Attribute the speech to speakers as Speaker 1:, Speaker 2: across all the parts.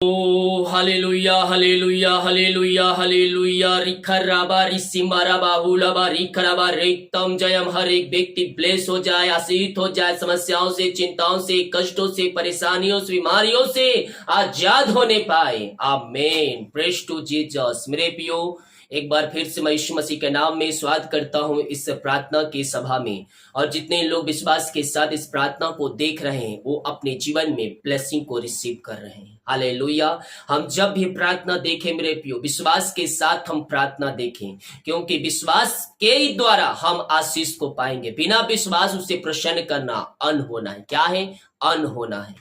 Speaker 1: ओ hallelujah hallelujah hallelujah hallelujah रिखराबा रिसिमाराबा हुलाबा रिखराबा रेतम Jayam. हर एक व्यक्ति bless हो जाए, आशीषित हो जाए, समस्याओं से, चिंताओं से, कष्टों से, परेशानियों से, बीमारियों से आजाद होने पाए। आमीन। Praise to Jesus. मेरे पियो, एक बार फिर से मैं यीशु मसीह के नाम में स्वागत करता हूं इस प्रार्थना की सभा में। और जितने लोग विश्वास के साथ इस प्रार्थना को देख रहे हैं वो अपने जीवन में ब्लेसिंग को रिसीव कर रहे हैं। हालेलुया। हम जब भी प्रार्थना देखें मेरे प्रियो, विश्वास के साथ हम प्रार्थना देखें, क्योंकि विश्वास के ही द्वारा हम आशीष को पाएंगे। बिना विश्वास उसे प्रसन्न करना अन होना है। क्या है? अन होना है।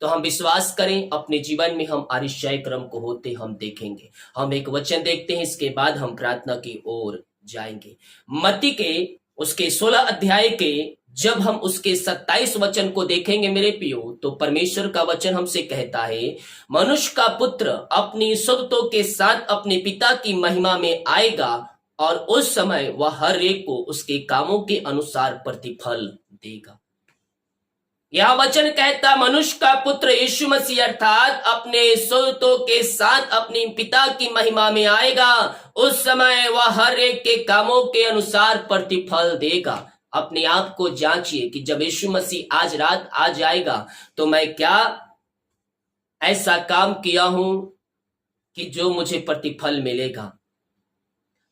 Speaker 1: तो हम विश्वास करें, अपने जीवन में हम आरिशाई क्रम को होते हम देखेंगे। हम एक वचन देखते हैं, इसके बाद हम प्रार्थना की ओर जाएंगे। मत्ती के उसके 16 अध्याय के जब हम उसके 27 वचन को देखेंगे मेरे पियो, तो परमेश्वर का वचन हमसे कहता है, मनुष्य का पुत्र अपनी सुरतों के साथ अपने पिता की महिमा में आएगा और उस समय वह हर एक को उसके कामों के अनुसार प्रतिफल देगा। यह वचन कहता, मनुष्य का पुत्र यीशु मसीह अर्थात अपने सुरतों के साथ अपने पिता की महिमा में आएगा, उस समय वह हर एक के कामों के अनुसार प्रतिफल देगा। अपने आप को जांचिए कि जब यीशु मसीह आज रात आ जाएगा तो मैं क्या ऐसा काम किया हूं कि जो मुझे प्रतिफल मिलेगा।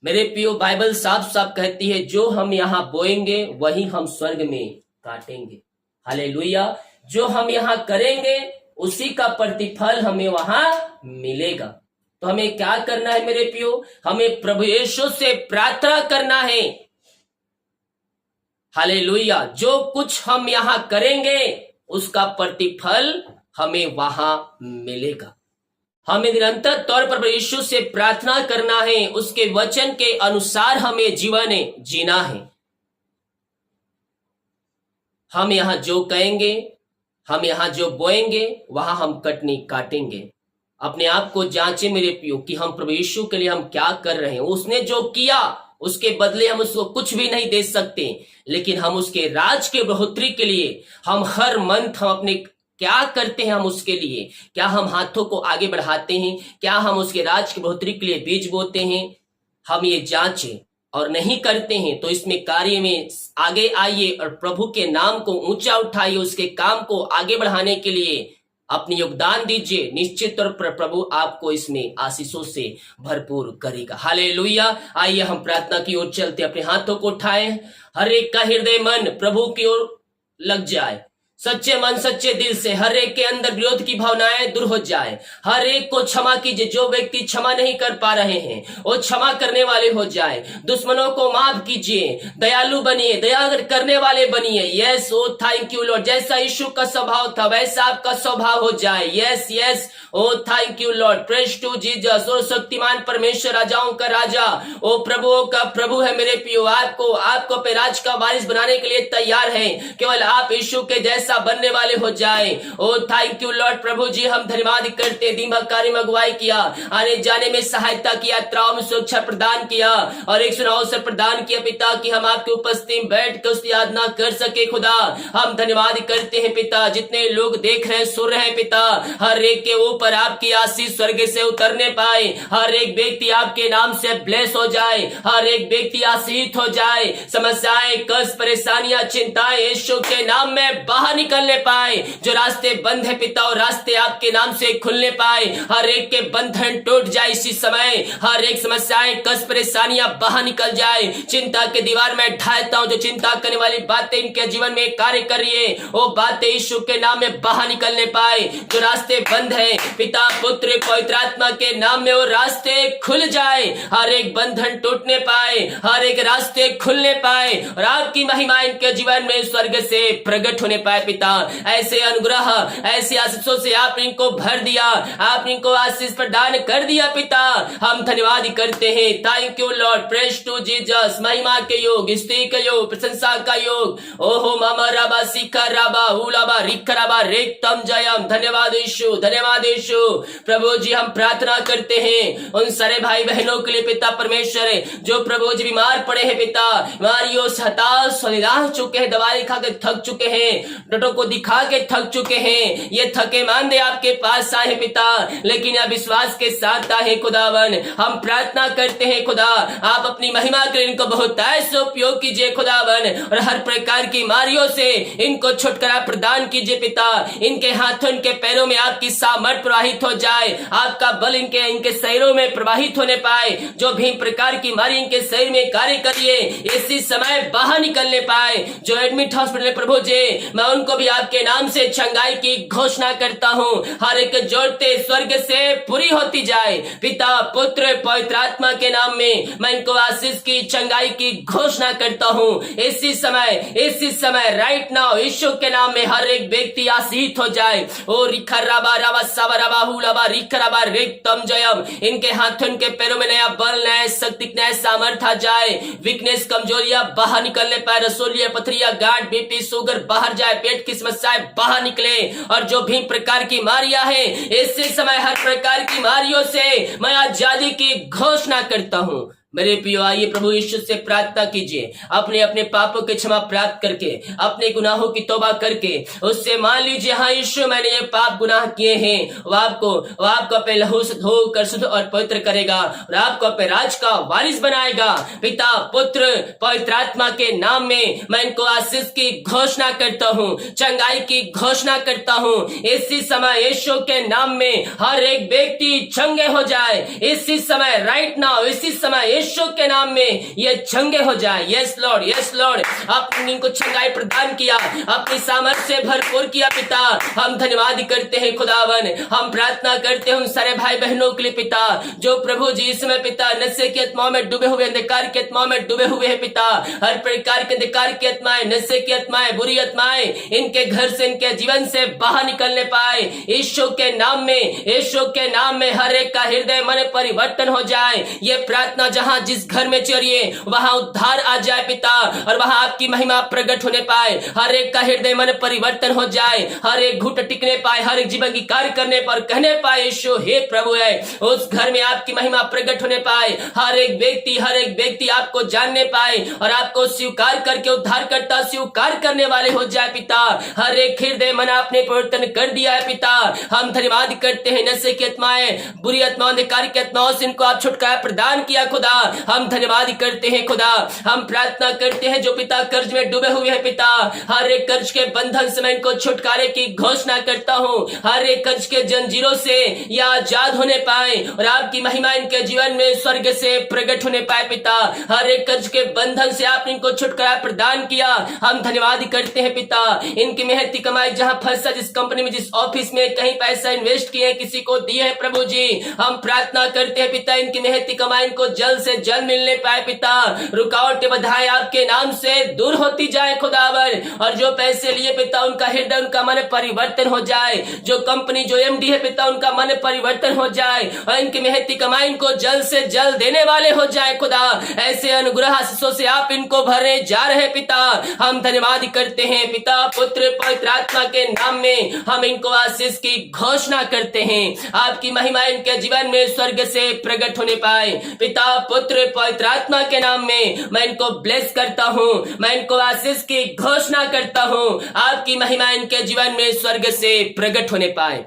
Speaker 1: मेरे प्रियो, बाइबल साफ साफ कहती है, जो हम यहाँ बोएंगे वही हम स्वर्ग में काटेंगे। हालेलुया। जो हम यहाँ करेंगे उसी का प्रतिफल हमें वहां मिलेगा। तो हमें क्या करना है मेरे प्रियो? हमें प्रभु यीशु से प्रार्थना करना है। हालेलुया। जो कुछ हम यहाँ करेंगे उसका प्रतिफल हमें वहां मिलेगा। हमें निरंतर तौर पर प्रभु यीशु से प्रार्थना करना है, उसके वचन के अनुसार हमें जीवन जीना है। हम यहाँ जो कहेंगे, हम यहाँ जो बोएंगे वहां हम कटनी काटेंगे। अपने आप को जांचे मेरे प्रियो कि हम प्रभु यीशु के लिए हम क्या कर रहे हैं। उसने जो किया उसके बदले हम उसको कुछ भी नहीं दे सकते, लेकिन हम उसके राज के बढ़ोतरी के लिए हम हर मंथ हम अपने क्या करते हैं। हम उसके लिए क्या हम हाथों को आगे बढ़ाते हैं? क्या हम उसके राज की बढ़ोतरी के लिए बीज बोते हैं? हम ये जांचें, और नहीं करते हैं तो इसमें कार्य में आगे आइए और प्रभु के नाम को ऊंचा उठाइए। उसके काम को आगे बढ़ाने के लिए अपनी योगदान दीजिए। निश्चित तौर पर प्रभु आपको इसमें आशीषों से भरपूर करेगा। हालेलुया। आइए हम प्रार्थना की ओर चलते, अपने हाथों को उठाएं। हर एक का हृदय मन प्रभु की ओर लग जाए। सच्चे मन सच्चे दिल से हर एक के अंदर विरोध की भावनाएं दूर हो जाए। हर एक को क्षमा कीजिए। जो व्यक्ति क्षमा नहीं कर पा रहे हैं वो क्षमा करने वाले हो जाए। दुश्मनों को माफ कीजिए। दयालु बनिए, दया करने वाले बनिए। Yes, O thank you Lord. जैसा यीशु का स्वभाव था वैसा आपका स्वभाव हो जाए। Yes yes, O thank you Lord. Praise to Jesus. ओ शक्तिमान परमेश्वर, राजाओं का राजा, ओ प्रभुओं का प्रभु है मेरे पियो। आपको पे राज का वारिस बनाने के लिए तैयार है। केवल आप यीशु के जैसा बनने वाले हो जाए। ओ थैंक यू लॉर्ड। प्रभु जी हम धन्यवाद करते, दिमाग कार्य में अगुवाई किया, आने जाने में सहायता की, यात्राओं में सुरक्षा प्रदान किया और एक सुना अवसर प्रदान किया पिता कि हम आपकी उपस्थिति में बैठ कर उसकी आराधना कर सके। खुदा हम धन्यवाद करते हैं पिता। जितने लोग देख रहे हैं, सुन रहे हैं पिता, हर एक के ऊपर आपकी आशीष स्वर्ग से उतरने पाए। हर एक व्यक्ति आपके नाम से ब्लेस हो जाए। हर एक व्यक्ति आशीषित हो जाए। समस्याएं, कष्ट, परेशानियां, चिंताएं यीशु के नाम में बाहर निकलने पाए। जो रास्ते बंद है पिता, और रास्ते आपके नाम से खुलने पाए। हर एक के बंधन टूट जाए इसी समय। हर एक समस्याएं, कष्ट, परेशानियां बाहर निकल जाए। चिंता के दीवार में ढालता हूं। जो चिंता करने वाली बातें इनके जीवन में कार्य कर रही है, वो बातें यीशु के नाम में बाहर निकलने पाए। जो रास्ते बंद है पिता, पुत्र, पवित्र आत्मा के नाम में वो रास्ते खुल जाए। हर एक बंधन टूटने पाए, हर एक रास्ते खुलने पाए और आपकी महिमा इनके जीवन में स्वर्ग से प्रकट होने पाए पिता। ऐसे अनुग्रह, ऐसी आशीषों से आप इनको भर दिया, आप इनको आशीष प्रदान कर दिया पिता। हम धन्यवाद करते हैं। Thank you Lord. Praise to Jesus. महिमा के योग, स्तुति के योग, प्रशंसा का योग। ओहो मामा राबा सिखा राबा हुलाबा रिखराबा रेतम जयम। धन्यवाद यीशु, धन्यवाद यीशु। प्रभु जी हम प्रार्थना करते हैं उन सारे भाई बहनों के लिए पिता परमेश्वर, जो प्रभु जी बीमार पड़े हैं पिता, बीमारियों से हताश निराश चुके हैं, दवाई खाकर थक चुके हैं, डॉक्टरों को दिखा के थक चुके हैं, ये थके मांदे आपके पास आए पिता, लेकिन यह विश्वास के साथ आए खुदावन। हम प्रार्थना करते हैं खुदा, आप अपनी महिमा के इनको बहुत ऐसे उपयोग कीजिए खुदावन, और हर प्रकार की बीमारियों से इनको छुटकारा प्रदान कीजिए पिता। इनके हाथों इनके पैरों में आपकी सामर्थ प्रवाहित हो जाए, आपका बल इनके शरीरों में प्रवाहित होने पाए। जो भी प्रकार की बीमारी इनके शरीर में कार्य करिए, इसी समय बाहर निकलने पाए। जो एडमिट हॉस्पिटल में प्रभु जी, मैं उनको भी आपके नाम से चंगाई की घोषणा करता हूँ। हर एक जोड़ते स्वर्ग से पूरी होती जाए। पिता पुत्र पवित्र आत्मा के नाम में मैं इनको आशीष की चंगाई की घोषणा करता हूँ। इसी समय राइट नाउ यीशु के नाम में हर एक व्यक्ति आशीष हो जाए। ओ रिखराबा राबा साबराबा हुलाबा रिखराबा रिक्तम जयम। इनके हाथों इनके पैरों में नया बल, नया शक्ति, नया सामर्थ आ जाए। वीकनेस कमजोरियां बाहर निकलने पाए। रसोलिया पथरिया गांठ बीपी शुगर बाहर जाए। पेट की समस्याएं बाहर निकले। और जो भी प्रकार की बीमारियां हैं, इसी समय हर प्रकार की बीमारियों से मैं आजादी की घोषणा करता हूं। मेरे प्रियो, आइए प्रभु यीशु से प्रार्थना कीजिए। अपने अपने पापों की क्षमा प्राप्त करके, अपने गुनाहों की तौबा करके उससे मान लीजिए, हाँ यीशु मैंने ये पाप गुनाह किए हैं। वो आपको अपने लहू से धोकर शुद्ध और पवित्र करेगा और आपको अपने राज का वारिस बनाएगा। पिता पुत्र पवित्र आत्मा के नाम में मैं इनको आशीष की घोषणा करता हूँ, चंगाई की घोषणा करता हूँ। इसी समय यीशु के नाम में हर एक व्यक्ति चंगे हो जाए। इसी समय राइट नाउ, इसी समय यीशु के नाम में ये चंगे हो जाए। Yes Lord, yes Lord. आपने इनको चंगाई प्रदान किया, अपनी सामर्थ्य से भरपूर किया पिता। हम धन्यवाद करते हैं खुदावन। हम प्रार्थना करते हैं उन सारे भाई बहनों के लिए पिता, जो प्रभु जी इस समय पिता नशे की आत्माओं में डूबे हुए, अंधकार की आत्माओं में डूबे हुए हैं पिता। हर प्रकार के अंधकार की आत्माएं, नशे की आत्माएं, बुरी आत्माएं इनके घर से, इनके जीवन से बाहर निकलने पाए। यीशु के नाम में, यीशु के नाम में हर एक का हृदय मन परिवर्तन हो जाए। ये प्रार्थना जहां जिस घर में चलिए वहां उद्धार आ जाए पिता, और वहां आपकी महिमा प्रकट होने पाए। हर एक का हृदय मन परिवर्तन हो जाए। हर एक घुट टिकने पाए, हर एक जीवन की कार्य करने पर कहने पाए यीशु हे प्रभु है। उस घर में आपकी महिमा प्रकट होने पाए। हर एक व्यक्ति आपको जानने पाए और आपको स्वीकार करके उद्धार करता स्वीकार करने वाले हो जाए पिता। हर एक हृदय मन आपने परिवर्तन कर दिया है पिता। हम धन्यवाद करते हैं। नशे की आत्माएं, बुरी आत्माओं, अंधकार की आत्माओं से इनको आप छुटकारा प्रदान किया खुदा। हम धन्यवाद करते हैं खुदा। हम प्रार्थना करते हैं जो पिता कर्ज में डूबे हुए हैं पिता, हर एक कर्ज के बंधन से मैं इनको छुटकारे की घोषणा करता हूँ। हर एक कर्ज के जंजीरों से या आजाद होने पाए और आपकी महिमा इनके जीवन में स्वर्ग से प्रकट होने पाए पिता। हर एक कर्ज के बंधन से आपने इनको छुटकारा प्रदान किया। हम धन्यवाद करते हैं पिता। इनकी मेहनती कमाई जहां फंसा, जिस कंपनी में, जिस ऑफिस में कहीं पैसा इन्वेस्ट किए, किसी को दिए हैं प्रभु जी, हम प्रार्थना करते हैं पिता इनकी मेहनती कमाई इनको जल्द से जल्द मिलने पाए पिता। रुकावटें बाधाएं आपके नाम से दूर होती जाए खुदावर। और जो पैसे लिए पिता उनका हृदय, उनका मन परिवर्तन हो जाए। जो कंपनी, जो एमडी है पिता उनका मन परिवर्तन हो जाए और इनकी मेहनती कमाई इनको जल्द से जल्द देने वाले हो जाए खुदा। ऐसे अनुग्रह आशीषों से आप इनको भरने जा रहे पिता। हम धन्यवाद करते हैं पिता पुत्र पवित्र आत्मा के नाम में हम इनको आशीष की घोषणा करते हैं। आपकी महिमा इनके जीवन में स्वर्ग से प्रकट होने पाए पिता पुत्र पवित्र आत्मा के नाम में मैं इनको ब्लेस करता हूँ। मैं इनको आशीष की घोषणा करता हूँ। आपकी महिमा इनके जीवन में स्वर्ग से प्रकट होने पाए।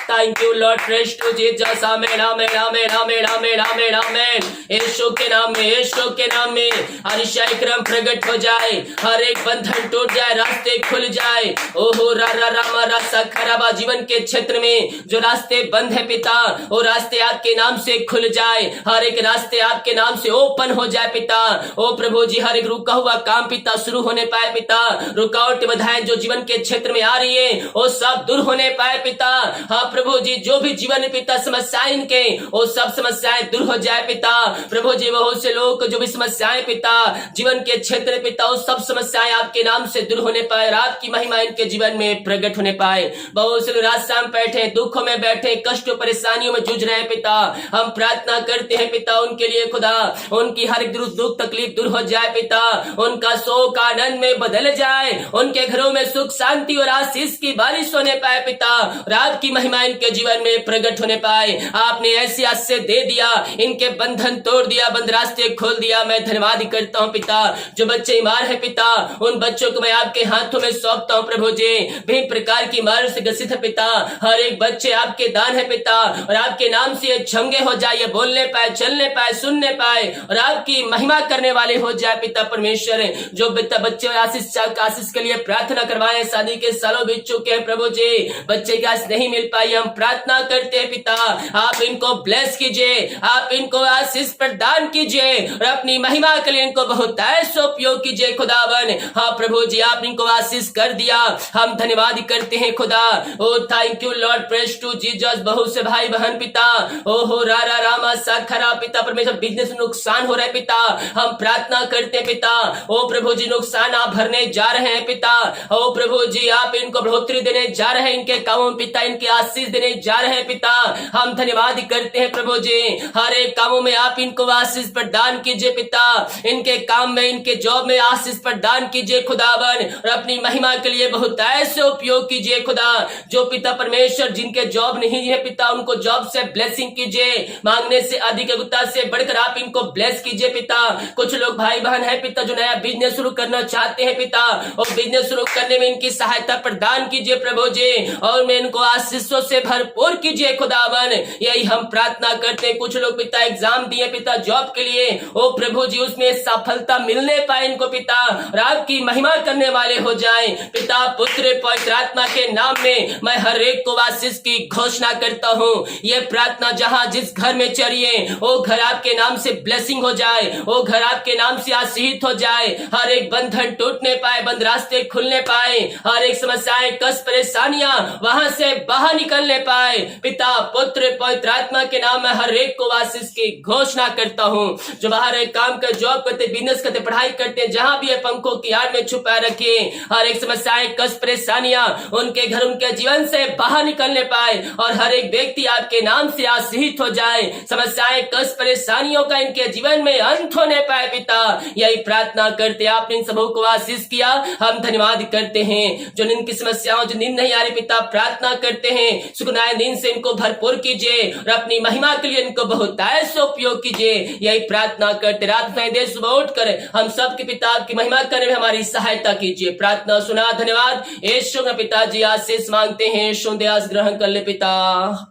Speaker 1: Thank you Lord, praise to Jesus. आमेन आमेन आमेन आमेन आमेन आमेन आमेन। यीशु के नाम में, यीशु के नाम में हर ईसाई क्रम प्रकट हो जाए। हर एक बंधन टूट जाए, रास्ते खुल जाए। ओहो रा रा रामा रासा खराबा। जीवन के क्षेत्र में जो रास्ते बंद है पिता, वो रास्ते आपके नाम से खुल जाए। हर एक रास्ते आपके नाम से ओपन हो जाए पिता। ओ प्रभु जी, हर एक रुका हुआ काम पिता शुरू होने पाए पिता। रुकावट बाधाएं जो जीवन के क्षेत्र में आ रही है वो सब दूर होने पाए पिता। हाँ प्रभु जी, जो भी जीवन में पिता समस्याएं इनके, वो सब समस्याएं दूर हो जाए पिता। प्रभु जी, बहुत से लोग जो भी समस्याएं पिता जीवन के क्षेत्र में पिता, वो सब समस्याएं आपके नाम से दूर होने पाए और आपकी महिमा इनके जीवन में प्रकट होने पाए। बहुत से लोग रात शाम बैठे, दुखों में बैठे, कष्टों परेशानियों में जूझ रहे हैं पिता। हम प्रार्थना करते हैं पिता उनके लिए खुदा, उनकी हर एक दुख तकलीफ दूर हो जाए पिता। उनका शोक आनंद में बदल जाए। उनके घरों में सुख शांति और आशीष की बारिश होने पाए पिता। और आपकी महिमा इनके जीवन में प्रकट होने पाए। आपने ऐसी आशीष दे दिया, इनके बंधन तोड़ दिया, बंद रास्ते खोल दिया। मैं धन्यवाद करता हूँ पिता। जो बच्चे बीमार है पिता, उन बच्चों को मैं आपके हाथों में सौंपता हूँ प्रभु जी। विभिन्न प्रकार की बीमारियों से ग्रसित है पिता, हर एक बच्चे आपके दान है पिता, और आपके नाम से ये चंगे हो जाए, ये बोलने पाए, चलने पाए, सुनने पाए, और आपकी महिमा करने वाले हो जाए पिता परमेश्वर। जो पिता बच्चे आशीष के लिए प्रार्थना करवाए, शादी के सालों बीत चुके हैं प्रभु जी, बच्चे की आशीष नहीं मिल पाई, हम प्रार्थना करते हैं पिता, आप इनको ब्लेस कीजिए, आप इनको आशीष प्रदान कीजिए, और अपनी महिमा के लिए इनको बहुत ऐसा उपयोग कीजिए खुदावन। हाँ प्रभु जी, आप इनको आशीष कर दिया, हम धन्यवाद करते हैं खुदा। Oh thank you Lord, praise to Jesus. बहुत से भाई बहन पिता, ओहो रारा रामा साखरा पिता परमेश्वर, बिजनेस नुकसान हो रहा है पिता, हम प्रार्थना करते हैं पिता। ओ प्रभु जी, नुकसान आप भरने जा रहे हैं पिता। ओ प्रभु जी, आप इनको बढ़ोतरी देने जा रहे हैं, इनके कामों में पिता, इनकी आशीष देने जा रहे हैं पिता। हम धन्यवाद करते हैं प्रभु जी, हर एक कामों में आप इनको आशीष प्रदान कीजिए पिता, इनके काम में, इनके जॉब में आशीष प्रदान कीजिए खुदावन, और अपनी महिमा के लिए बहुत ऐसे उपयोग कीजिए खुदा। जो पिता परमेश्वर जिनके जॉब नहीं है पिता, उनको जॉब से ब्लेसिंग कीजिए, मांगने से अधिक योग्यता से बढ़कर आप इनको ब्लेस कीजिए पिता। कुछ लोग भाई बहन है पिता जो नया बिजनेस शुरू करना चाहते हैं पिता, और बिजनेस शुरू करने में इनकी सहायता प्रदान कीजिए प्रभु जी, और मैं इनको आशीषों से भरपूर कीजिए खुदावन। यही हम प्रार्थना करते हैं। कुछ लोग पिता एग्जाम दिए पिता जॉब के लिए, ओ प्रभु जी उसमें सफलता मिलने पाए इनको पिता, और आपकी महिमा करने वाले हो जाएं पिता। पुत्र पवित्र आत्मा के नाम में मैं हर एक को आशीष की घोषणा करता हूँ। ये प्रार्थना जहाँ जिस घर में चढ़िए, वो घर आपके नाम से ब्लेसिंग हो जाए, वो घर आपके नाम से आशीषित हो जाए। हर एक बंधन टूटने पाए, बंद रास्ते खुलने पाए, हर एक समस्याएं, कष्ट, परेशानियां वहां से बाहर निकलने पाए पिता। पुत्र पवित्र आत्मा के नाम में हर एक को आशीष की घोषणा करता हूँ। जो बाहर एक काम कर, जॉब करते, बिजनेस करते, पढ़ाई करते, जहां भी पंखों की आड़ में छुपा रखिए, हर एक समस्याएं, कष्ट, परेशानियां उनके घर, उनके जीवन से बाहर निकलने पाए, और हर एक व्यक्ति आपके नाम से आशीषित हो जाए। समस्याएं, कष्ट, परेशानियों का इनके जीवन में अंत होने पाए पिता। यही प्रार्थना करते, आपने इन सबों को आशीष किया, हम धन्यवाद करते हैं। जो नींद की समस्याओं, जो नींद नहीं आ रही पिता, प्रार्थना करते हैं सुखनाए नींद से इनको भरपूर कीजिए, और अपनी महिमा के लिए इनको बहुत ऐसा उपयोग कीजिए। यही प्रार्थना करते, रात में देर सुबह उठ कर हम सबके पिता की महिमा करने में हमारी सहायता कीजिए। प्रार्थना सुना, धन्यवाद यीशु में पिताजी आशीष मांगते हैं, यीशु दयास ग्रहण कर ले पिता,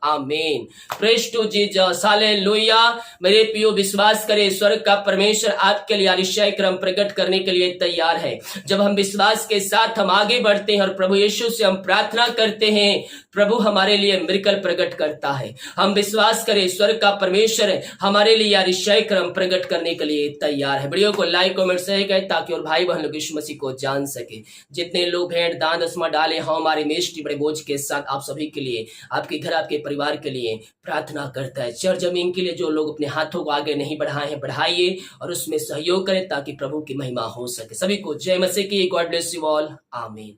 Speaker 1: आमीन। Praise to Jesus, hallelujah. मेरे प्रियो, विश्वास करें स्वर्ग का परमेश्वर आपके लिए अतिशय क्रम प्रकट करने के लिए तैयार है। जब हम विश्वास के साथ हम आगे बढ़ते हैं और प्रभु यीशु से हम प्रार्थना करते हैं, प्रभु हमारे लिए मिरेकल प्रकट करता है। हम विश्वास करें स्वर्ग का परमेश्वर हमारे लिए अतिशय क्रम प्रकट करने के लिए तैयार है। वीडियो को लाइक कमेंट शेयर करें ताकि और भाई बहन लोग यीशु मसीह को जान सके। जितने लोग भेंट दान दसवां डाले, हम हमारे मिनिस्ट्री बड़े बोझ के साथ आप सभी के लिए, आपके घर, आपके परिवार के लिए प्रार्थना करता है। चर जमीन के लिए जो लोग अपने हाथों को आगे नहीं बढ़ाए हैं, बढ़ाइए और उसमें सहयोग करें ताकि प्रभु की महिमा हो सके। सभी को जय मसीह की। गॉड ब्लेस यू ऑल, आमीन।